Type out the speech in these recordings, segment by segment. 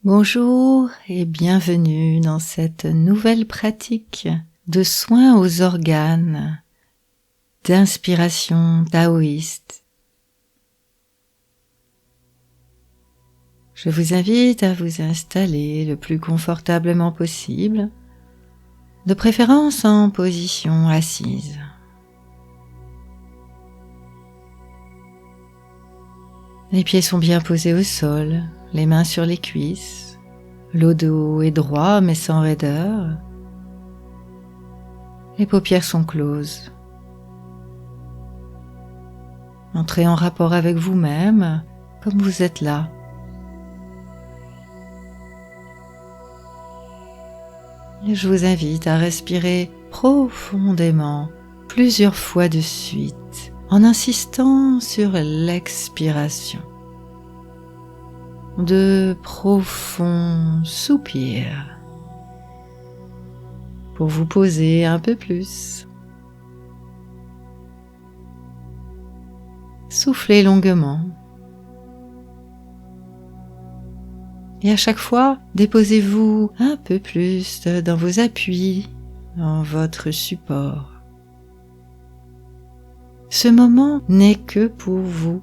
Bonjour et bienvenue dans cette nouvelle pratique de soins aux organes, d'inspiration taoïste. Je vous invite à vous installer le plus confortablement possible, de préférence en position assise. Les pieds sont bien posés au sol, les mains sur les cuisses, le dos est droit mais sans raideur. Les paupières sont closes. Entrez en rapport avec vous-même comme vous êtes là. Et je vous invite à respirer profondément plusieurs fois de suite en insistant sur l'expiration. De profonds soupirs pour vous poser un peu plus. Soufflez longuement. Et à chaque fois, déposez-vous un peu plus dans vos appuis, dans votre support. Ce moment n'est que pour vous,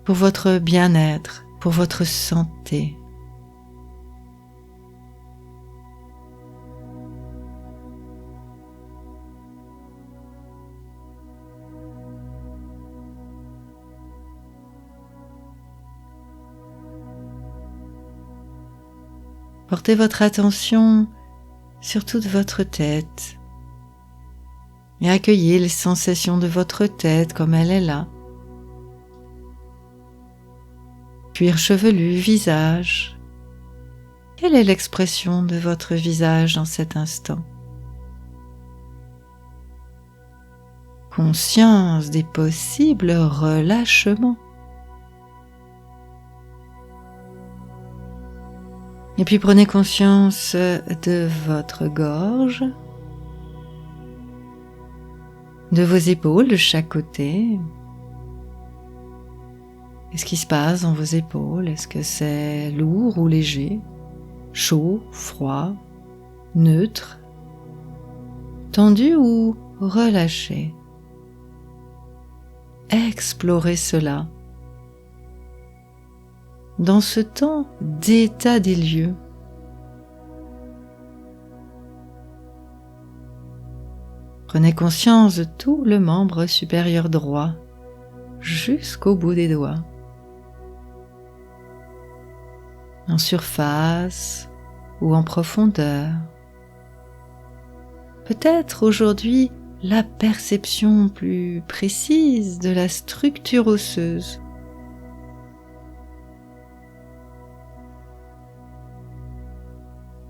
pour votre bien-être, pour votre santé. Portez votre attention sur toute votre tête et accueillez les sensations de votre tête comme elle est là. Cuir chevelu, visage. Quelle est l'expression de votre visage dans cet instant? Conscience des possibles relâchements. Et puis prenez conscience de votre gorge, de vos épaules de chaque côté. Qu'est-ce qui se passe dans vos épaules? Est-ce que c'est lourd ou léger? Chaud, froid, neutre, tendu ou relâché? Explorez cela dans ce temps d'état des lieux. Prenez conscience de tout le membre supérieur droit jusqu'au bout des doigts. En surface ou en profondeur. Peut-être aujourd'hui la perception plus précise de la structure osseuse.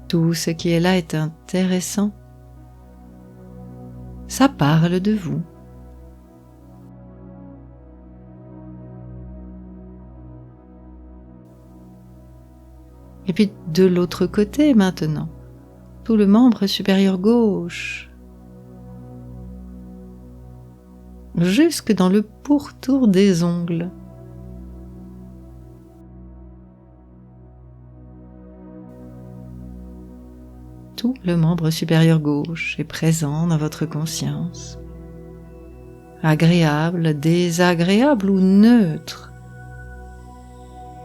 Tout ce qui est là est intéressant. Ça parle de vous. Et puis de l'autre côté maintenant, tout le membre supérieur gauche, jusque dans le pourtour des ongles. Tout le membre supérieur gauche est présent dans votre conscience. Agréable, désagréable ou neutre.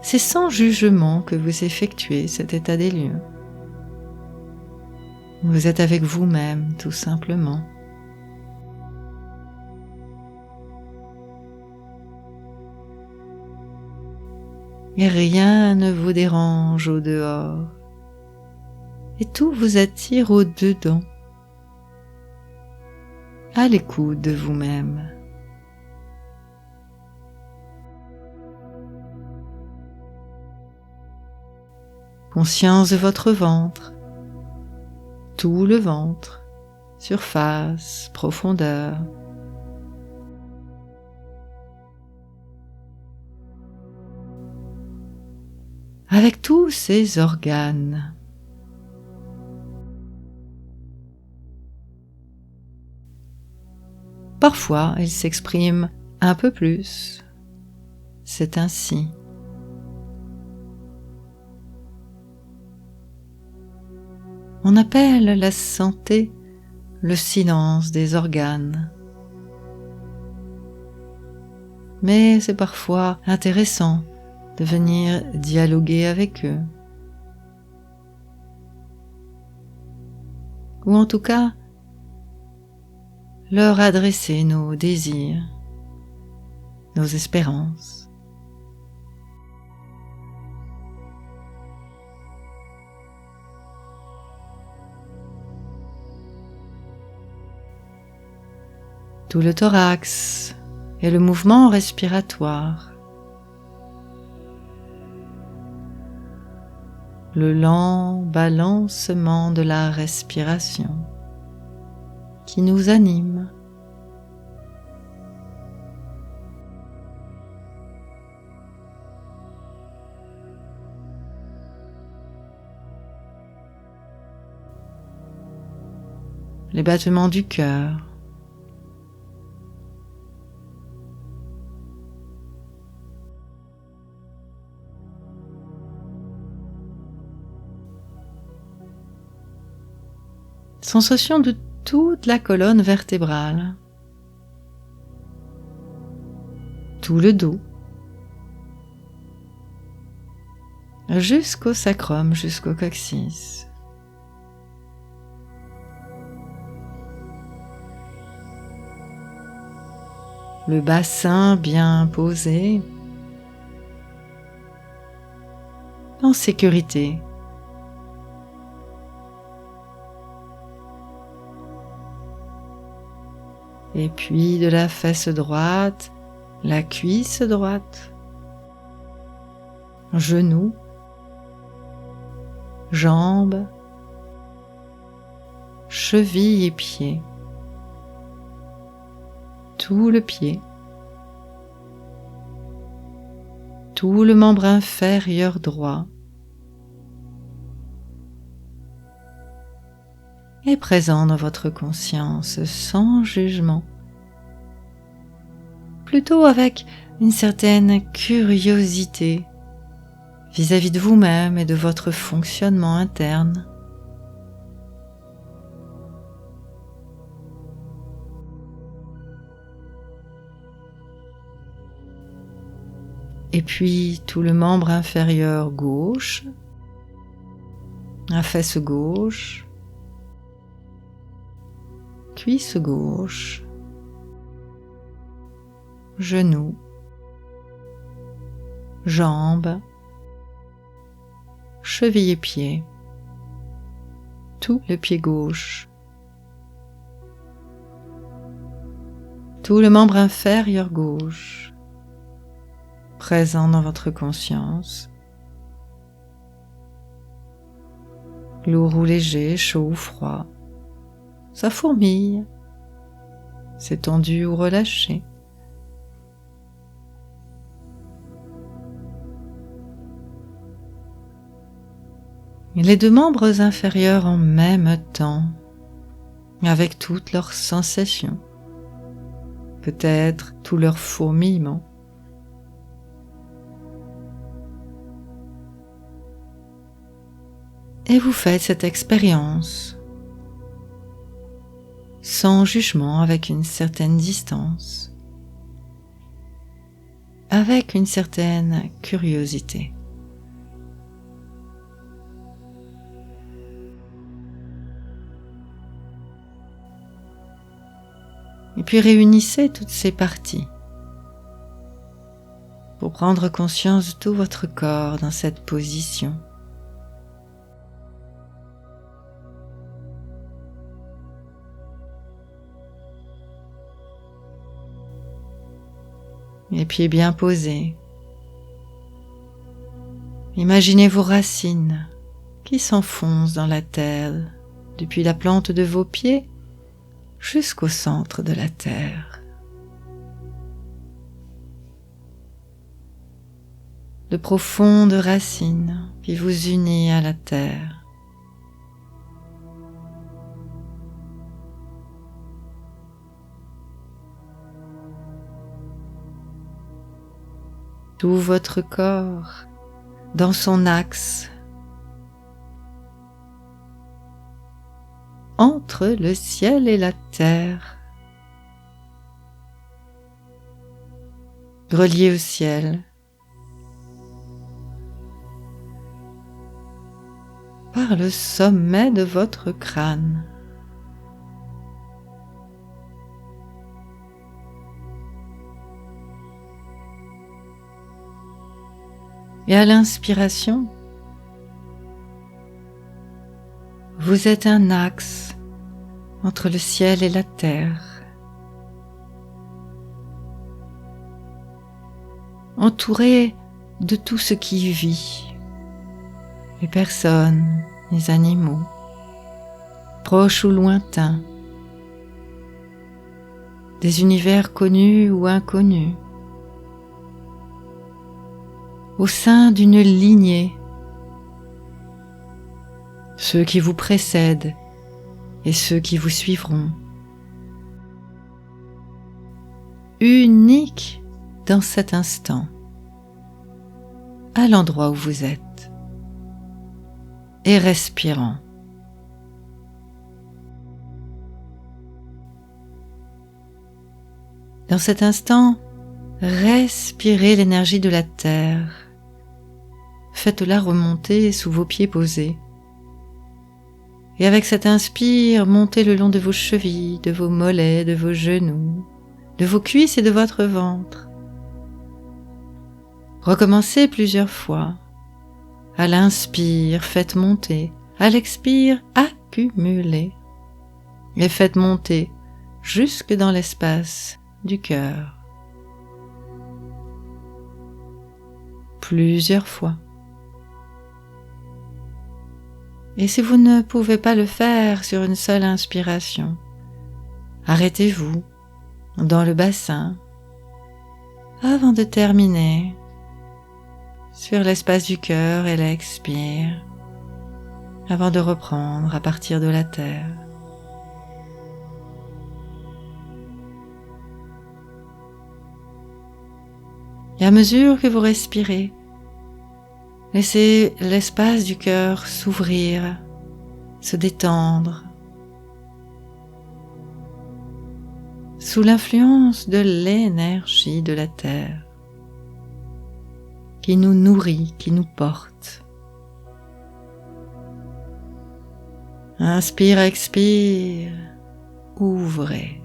C'est sans jugement que vous effectuez cet état des lieux. Vous êtes avec vous-même, tout simplement. Et rien ne vous dérange au dehors. Et tout vous attire au dedans. À l'écoute de vous-même. Conscience de votre ventre, tout le ventre, surface, profondeur. Avec tous ces organes. Parfois, ils s'expriment un peu plus. C'est ainsi. On appelle la santé le silence des organes. Mais c'est parfois intéressant de venir dialoguer avec eux. Ou en tout cas, leur adresser nos désirs, nos espérances. Tout le thorax et le mouvement respiratoire. Le lent balancement de la respiration qui nous anime. Les battements du cœur. Sensation de toute la colonne vertébrale, tout le dos, jusqu'au sacrum, jusqu'au coccyx. Le bassin bien posé, en sécurité. Et puis de la fesse droite, la cuisse droite, genou, jambes, cheville et pied, tout le pied, tout le membre inférieur droit est présent dans votre conscience sans jugement, plutôt avec une certaine curiosité vis-à-vis de vous-même et de votre fonctionnement interne. Et puis tout le membre inférieur gauche, la fesse gauche, cuisse gauche, genou, jambes, cheville et pied, tout le pied gauche, tout le membre inférieur gauche, présent dans votre conscience, lourd ou léger, chaud ou froid, ça fourmille, c'est tendu ou relâché. Et les deux membres inférieurs en même temps, avec toutes leurs sensations, peut-être tout leur fourmillement. Et vous faites cette expérience sans jugement, avec une certaine distance, avec une certaine curiosité. Et puis réunissez toutes ces parties pour prendre conscience de tout votre corps dans cette position. Les pieds bien posés. Imaginez vos racines qui s'enfoncent dans la terre depuis la plante de vos pieds jusqu'au centre de la terre. De profondes racines qui vous unissent à la terre. Tout votre corps dans son axe entre le ciel et la terre. Relié au ciel par le sommet de votre crâne. Et à l'inspiration, vous êtes un axe entre le ciel et la terre, entouré de tout ce qui vit, les personnes, les animaux, proches ou lointains, des univers connus ou inconnus, au sein d'une lignée, ceux qui vous précèdent et ceux qui vous suivront, unique dans cet instant, à l'endroit où vous êtes, et respirant. Dans cet instant, respirez l'énergie de la terre. Faites-la remonter sous vos pieds posés. Et avec cette inspire, montez le long de vos chevilles, de vos mollets, de vos genoux, de vos cuisses et de votre ventre. Recommencez plusieurs fois. À l'inspire, faites monter. À l'expire, accumulez. Et faites monter jusque dans l'espace du cœur. Plusieurs fois. Et si vous ne pouvez pas le faire sur une seule inspiration, arrêtez-vous dans le bassin avant de terminer sur l'espace du cœur et l'expire avant de reprendre à partir de la terre. Et à mesure que vous respirez, laissez l'espace du cœur s'ouvrir, se détendre, sous l'influence de l'énergie de la terre qui nous nourrit, qui nous porte. Inspire, expire, ouvrez.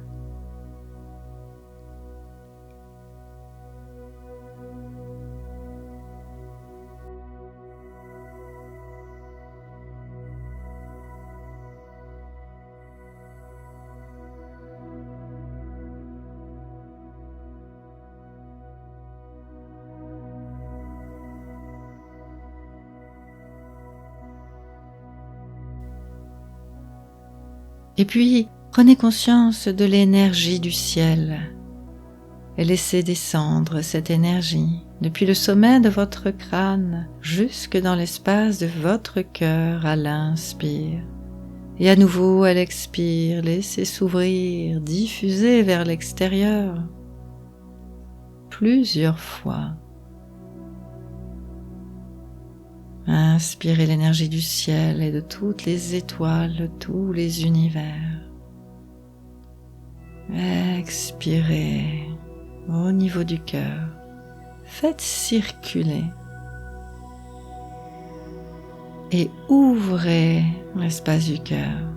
Et puis, prenez conscience de l'énergie du ciel et laissez descendre cette énergie depuis le sommet de votre crâne jusque dans l'espace de votre cœur à l'inspire. Et à nouveau à l'expire, laissez s'ouvrir, diffuser vers l'extérieur plusieurs fois. Inspirez l'énergie du ciel et de toutes les étoiles, de tous les univers. Expirez au niveau du cœur. Faites circuler. Et ouvrez l'espace du cœur.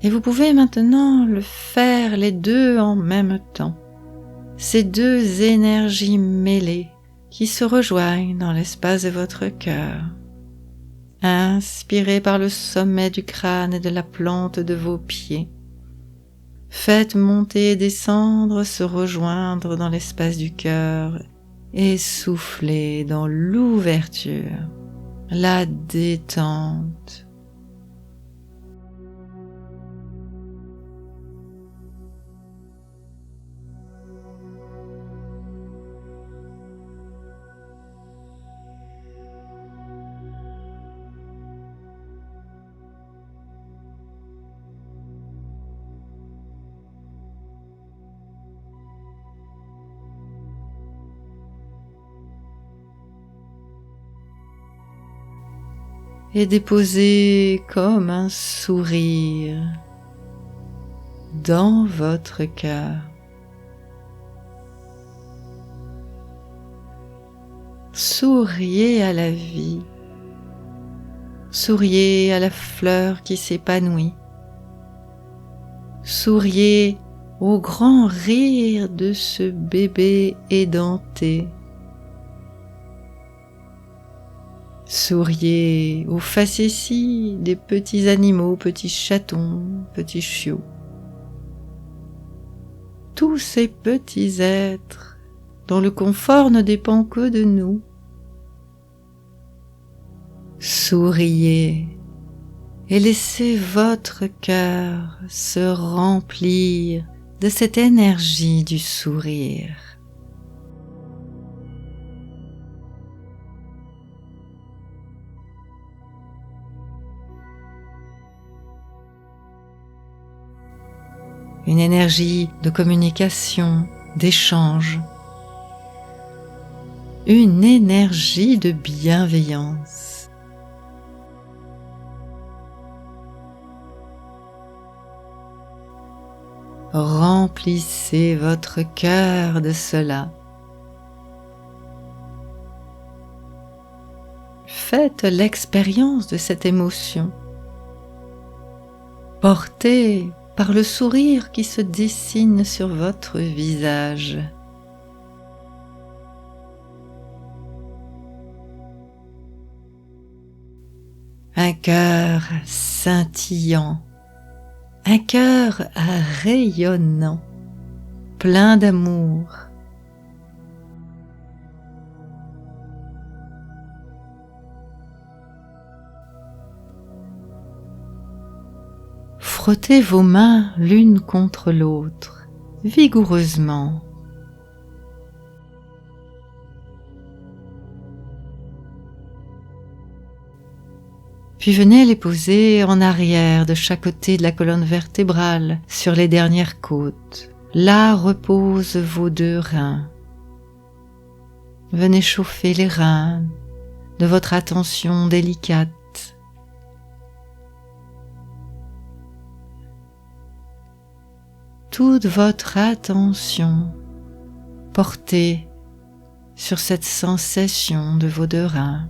Et vous pouvez maintenant le faire les deux en même temps. Ces deux énergies mêlées qui se rejoignent dans l'espace de votre cœur. Inspirez par le sommet du crâne et de la plante de vos pieds. Faites monter et descendre, se rejoindre dans l'espace du cœur et soufflez dans l'ouverture, la détente. et déposez comme un sourire dans votre cœur. Souriez à la vie, souriez à la fleur qui s'épanouit, souriez au grand rire de ce bébé édenté. Souriez aux facéties des petits animaux, petits chatons, petits chiots. Tous ces petits êtres dont le confort ne dépend que de nous. Souriez et laissez votre cœur se remplir de cette énergie du sourire. Une énergie de communication, d'échange, une énergie de bienveillance. Remplissez votre cœur de cela. Faites l'expérience de cette émotion. Portez par le sourire qui se dessine sur votre visage. Un cœur scintillant, un cœur rayonnant, plein d'amour. Frottez vos mains l'une contre l'autre, vigoureusement. Puis venez les poser en arrière de chaque côté de la colonne vertébrale, sur les dernières côtes. Là reposent vos deux reins. Venez chauffer les reins de votre attention délicate. Toute votre attention portée sur cette sensation de vos deux reins.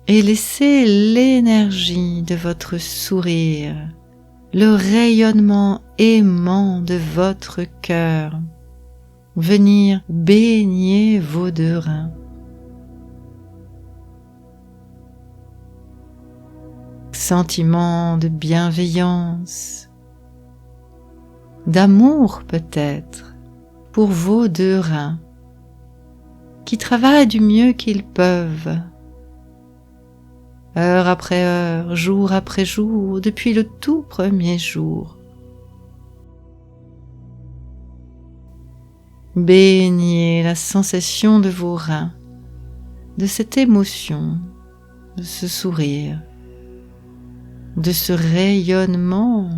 Et laissez l'énergie de votre sourire, le rayonnement aimant de votre cœur venir baigner vos deux reins. Sentiment de bienveillance, d'amour peut-être pour vos deux reins qui travaillent du mieux qu'ils peuvent, heure après heure, jour après jour, depuis le tout premier jour. Baignez la sensation de vos reins, de cette émotion, de ce sourire, de ce rayonnement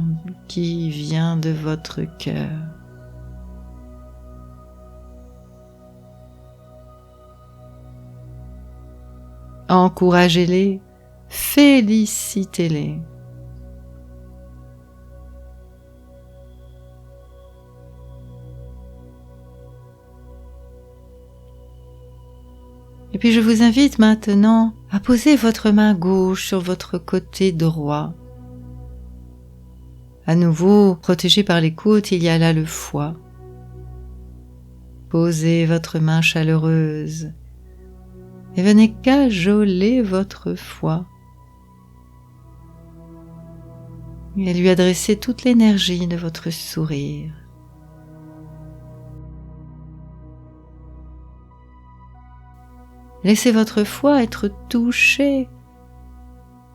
qui vient de votre cœur. Encouragez-les, félicitez-les. Et puis je vous invite maintenant à poser votre main gauche sur votre côté droit. À nouveau, protégé par les côtes, il y a là le foie. Posez votre main chaleureuse et venez cajoler votre foie et lui adresser toute l'énergie de votre sourire. Laissez votre foie être touché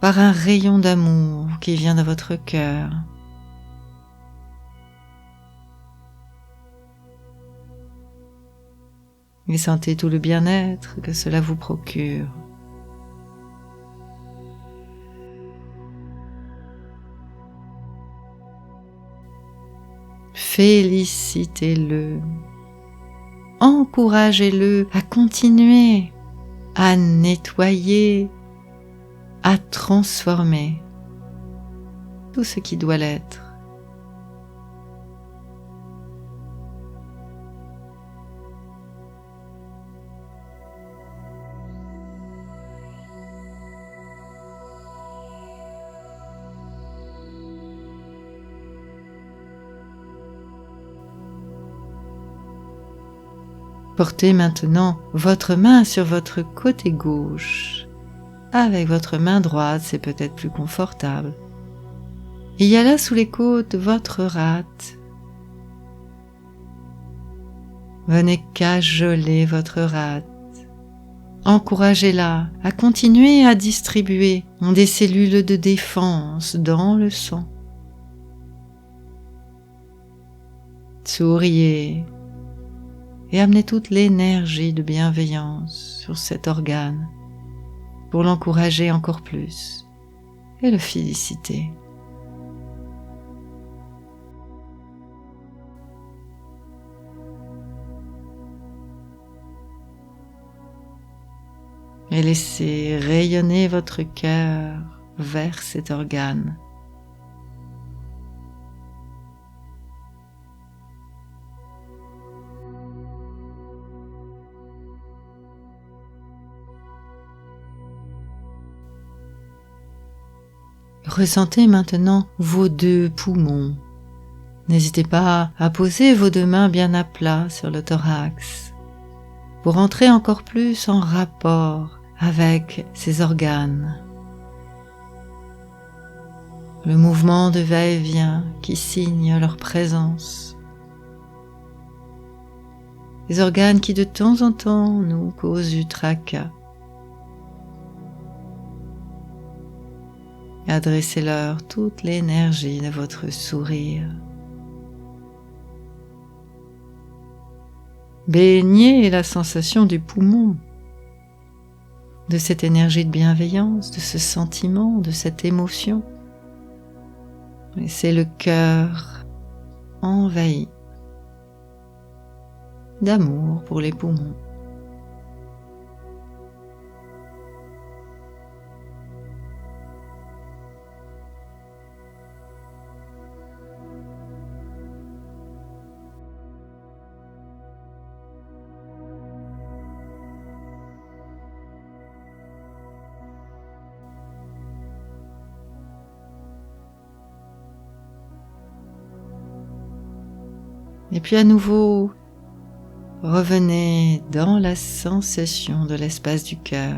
par un rayon d'amour qui vient de votre cœur. Et sentez tout le bien-être que cela vous procure. Félicitez-le, encouragez-le à continuer à nettoyer, à transformer tout ce qui doit l'être. Portez maintenant votre main sur votre côté gauche. Avec votre main droite, c'est peut-être plus confortable. Il y a là sous les côtes votre rate. Venez cajoler votre rate. Encouragez-la à continuer à distribuer des cellules de défense dans le sang. Souriez et amenez toute l'énergie de bienveillance sur cet organe pour l'encourager encore plus et le féliciter. Et laissez rayonner votre cœur vers cet organe. Ressentez maintenant vos deux poumons. N'hésitez pas à poser vos deux mains bien à plat sur le thorax pour entrer encore plus en rapport avec ces organes. Le mouvement de va-et-vient qui signe leur présence. Les organes qui de temps en temps nous causent du tracas. Adressez-leur toute l'énergie de votre sourire. Baignez la sensation du poumon, de cette énergie de bienveillance, de ce sentiment, de cette émotion. Laissez le cœur envahi d'amour pour les poumons. Et puis à nouveau, revenez dans la sensation de l'espace du cœur.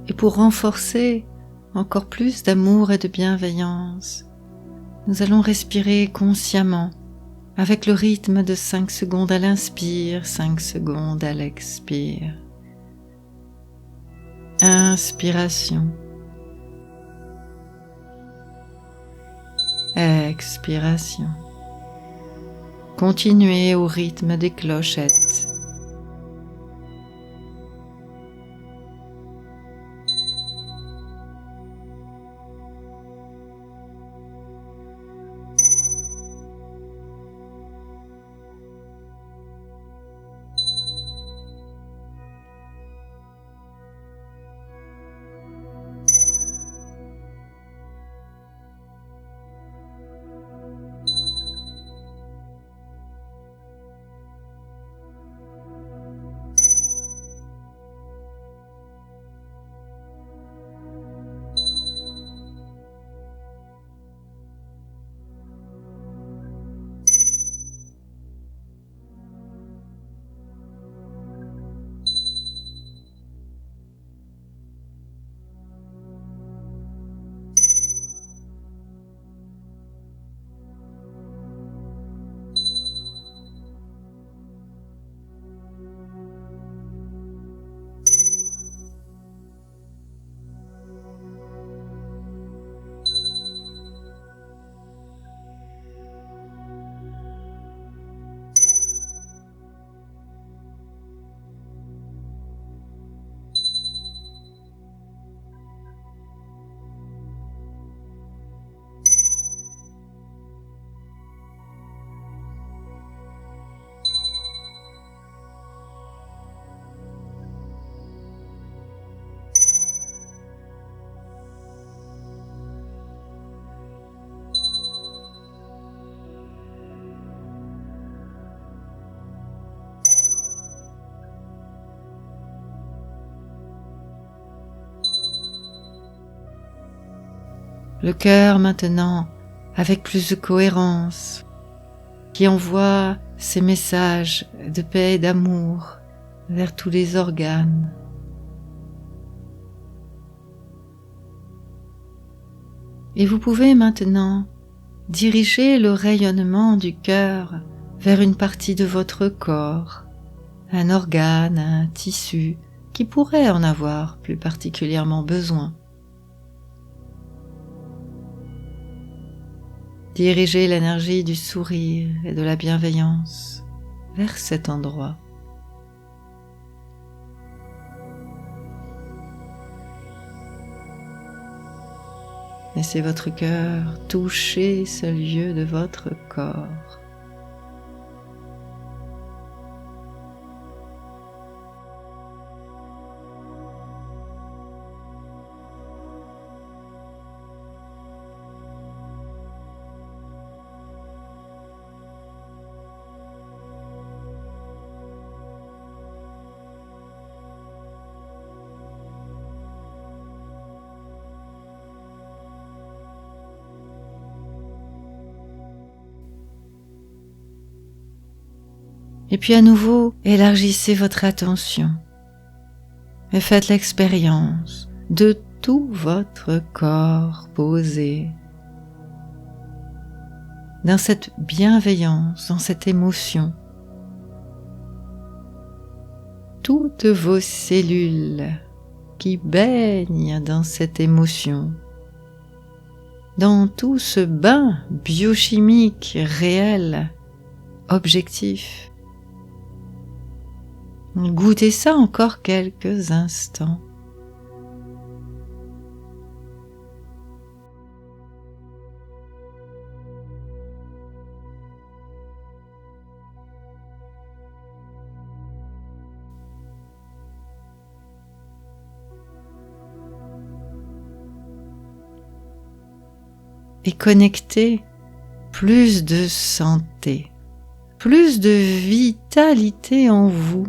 Et pour renforcer encore plus d'amour et de bienveillance, nous allons respirer consciemment avec le rythme de 5 secondes à l'inspire, 5 secondes à l'expire. Inspiration. Expiration. Continuez au rythme des clochettes. le cœur maintenant avec plus de cohérence, qui envoie ses messages de paix et d'amour vers tous les organes. Et vous pouvez maintenant diriger le rayonnement du cœur vers une partie de votre corps, un organe, un tissu qui pourrait en avoir plus particulièrement besoin. Dirigez l'énergie du sourire et de la bienveillance vers cet endroit. Laissez votre cœur toucher ce lieu de votre corps. Et puis à nouveau, élargissez votre attention et faites l'expérience de tout votre corps posé dans cette bienveillance, dans cette émotion. Toutes vos cellules qui baignent dans cette émotion, dans tout ce bain biochimique réel, objectif. Goûtez ça encore quelques instants. Et connectez plus de santé, plus de vitalité en vous.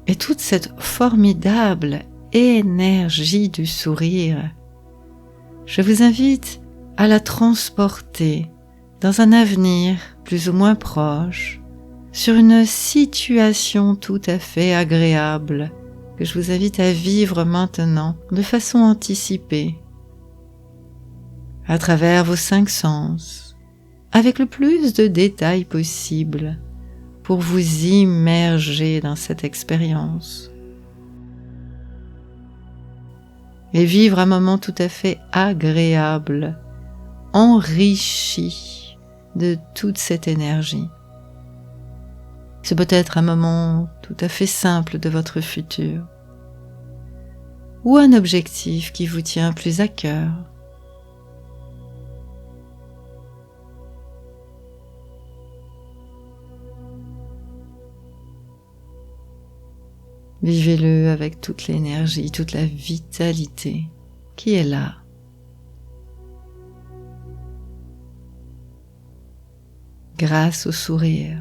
Et toute cette formidable énergie du sourire, je vous invite à la transporter dans un avenir plus ou moins proche, sur une situation tout à fait agréable que je vous invite à vivre maintenant de façon anticipée, à travers vos 5 sens, avec le plus de détails possible, pour vous immerger dans cette expérience et vivre un moment tout à fait agréable, enrichi de toute cette énergie. C'est peut-être un moment tout à fait simple de votre futur, ou un objectif qui vous tient plus à cœur. Vivez-le avec toute l'énergie, toute la vitalité qui est là. Grâce au sourire,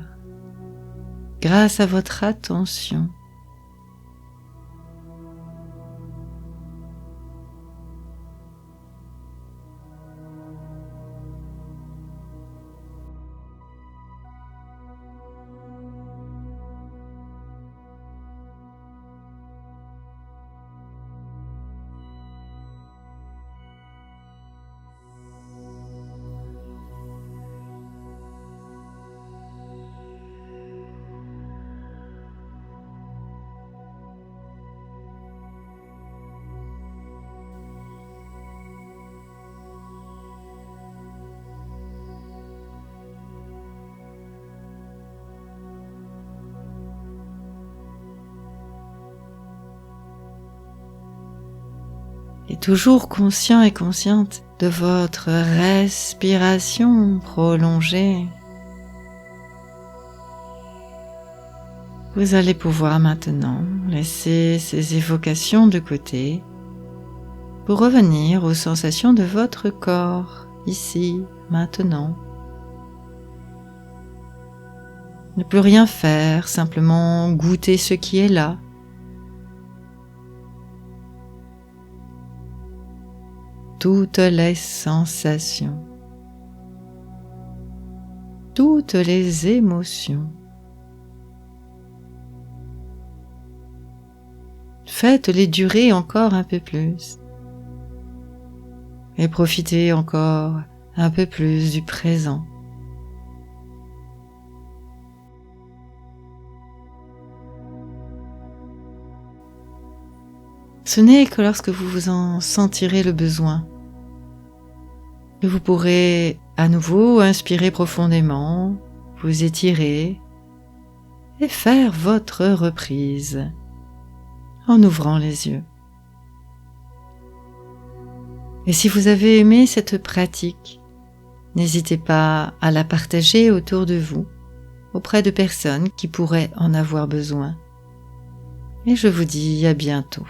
grâce à votre attention. Et toujours conscient et consciente de votre respiration prolongée, vous allez pouvoir maintenant laisser ces évocations de côté pour revenir aux sensations de votre corps, ici, maintenant. Ne plus rien faire, simplement goûter ce qui est là. Toutes les sensations, toutes les émotions. Faites-les durer encore un peu plus et profitez encore un peu plus du présent. Ce n'est que lorsque vous vous en sentirez le besoin que vous pourrez à nouveau inspirer profondément, vous étirer et faire votre reprise en ouvrant les yeux. Et si vous avez aimé cette pratique, n'hésitez pas à la partager autour de vous, auprès de personnes qui pourraient en avoir besoin. Et je vous dis à bientôt.